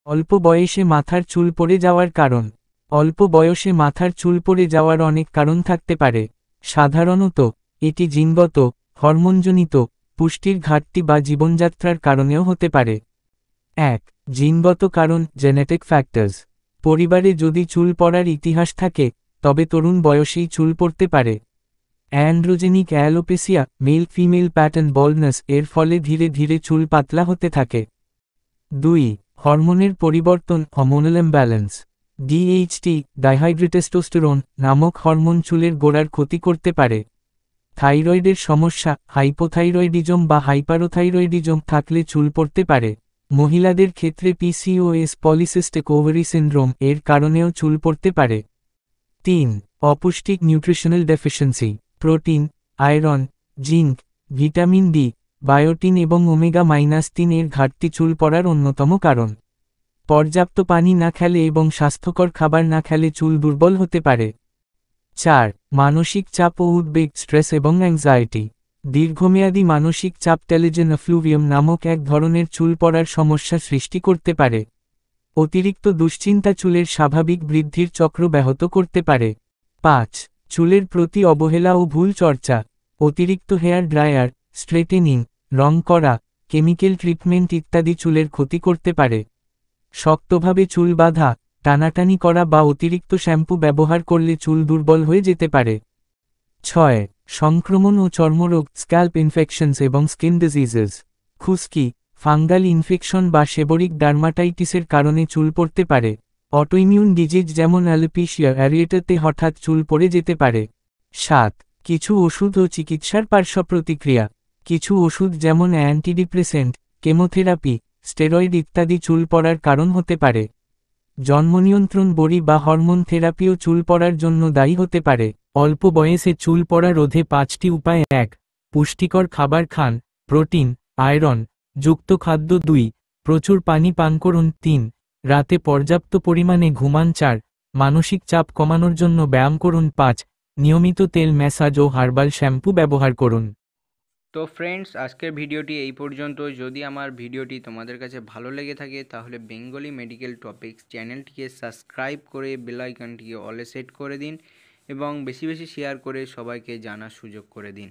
অল্প বয়সে মাথার চুল পড়ে যাওয়ার কারণ। অল্প বয়সে মাথার চুল পড়ে যাওয়ার অনেক কারণ থাকতে পারে। সাধারণত এটি জিনগত, হরমোনজনিত, পুষ্টির ঘাটতি বা জীবনযাত্রার কারণেও হতে পারে। 1. জিনগত কারণ, জেনেটিক ফ্যাক্টরস। পরিবারে যদি চুল পড়ার ইতিহাস থাকে, তবে তরুণ বয়সেই চুল পড়তে পারে। Androgenic alopecia, male female pattern baldness এর ফলে ধীরে ধীরে চুল পাতলা হতে থাকে। 2. হরমোনের পরিবর্তন, হরমোনাল ইমব্যালেন্স। ডিএইচটি, ডাইহাইড্রোটেস্টোস্টেরন নামক হরমোন চুলের গোড়ার ক্ষতি করতে পারে। থাইরয়েডের সমস্যা, হাইপোথাইরয়েডিজম বা হাইপারোথাইরয়েডিজম থাকলে চুল পড়তে পারে। মহিলাদের ক্ষেত্রে পিসিওএস, পলিসিস্টিক ওভারি সিন্ড্রোম এর কারণেও চুল পড়তে পারে। 3. অপুষ্টিক nutritional deficiency. Protein, iron, zinc, vitamin D, biotin এবং ওমেগা-3 এর ঘাটতি চুল পড়ার অন্যতম কারণ। পর্যাপ্ত পানি না খেলে এবং স্বাস্থ্যকর খাবার না খেলে চুল দুর্বল হতে পারে। 4. মানসিক চাপ ও উদ্বেগ, স্ট্রেস এবং অ্যাংজাইটি। দীর্ঘমেয়াদী মানসিক চাপ টেলিজেন এফ্লুভিয়াম নামক এক ধরনের চুল পড়ার সমস্যা সৃষ্টি করতে পারে। অতিরিক্ত দুশ্চিন্তা চুলের স্বাভাবিক বৃদ্ধির চক্র ব্যাহত করতে পারে। 5. চুলের প্রতি অবহেলা ও ভুল চর্চা। অতিরিক্ত হেয়ার ড্রায়ার, স্ট্রেটেনিং, রং করা, কেমিক্যাল ট্রিটমেন্ট ইত্যাদি চুলের ক্ষতি করতে পারে। শক্তভাবে চুল বাঁধা, টানাটানি করা বা অতিরিক্ত শ্যাম্পু ব্যবহার করলে চুল দুর্বল হয়ে যেতে পারে। 6. সংক্রমণ ও চর্মরোগ, স্ক্যাল্প ইনফেকশনস এবং স্কিন ডিজিজেস। খুশকি, ফাঙ্গাল ইনফেকশন বা সেবরিক ডার্মাটাইটিসের কারণে চুল পড়তে পারে। অটোইমিউন ডিজিজ যেমন অ্যালোপেশিয়া অ্যারিয়েটাতে হঠাৎ চুল পড়ে যেতে পারে। 7. কিছু ওষুধ ও চিকিৎসার পার্শ্বপ্রতিক্রিয়া। কিছু ওষুধ যেমন অ্যান্টিডিপ্রেসেন্ট, কেমোথেরাপি, স্টেরয়েড ইত্যাদি চুল পড়ার কারণ হতে পারে। জন্মনিয়ন্ত্রণ বড়ি বা হরমোন থেরাপিও চুল পড়ার জন্য দায়ী হতে পারে। অল্প বয়সে চুল পড়া রোধে 5টি উপায়। 1. পুষ্টিকর খাবার খান, প্রোটিন, আয়রন যুক্ত খাদ্য। 2. প্রচুর পানি পান করুন। 3. রাতে পর্যাপ্ত পরিমাণে ঘুমান। 4. মানসিক চাপ কমানোর জন্য ব্যায়াম করুন। 5. নিয়মিত তেল ম্যাসাজ ও হার্বাল শ্যাম্পু ব্যবহার করুন। তো ফ্রেন্ডস, আজকের ভিডিওটি এই পর্যন্ত। যদি আমার ভিডিওটি তোমাদের কাছে ভালো লেগে থাকে তাহলে বেঙ্গলি মেডিকেল টপিক্স চ্যানেলটিকে সাবস্ক্রাইব করে বেল আইকনটিকে অলে সেট করে দিন এবং বেশি বেশি শেয়ার করে সবাইকে জানার সুযোগ করে দিন।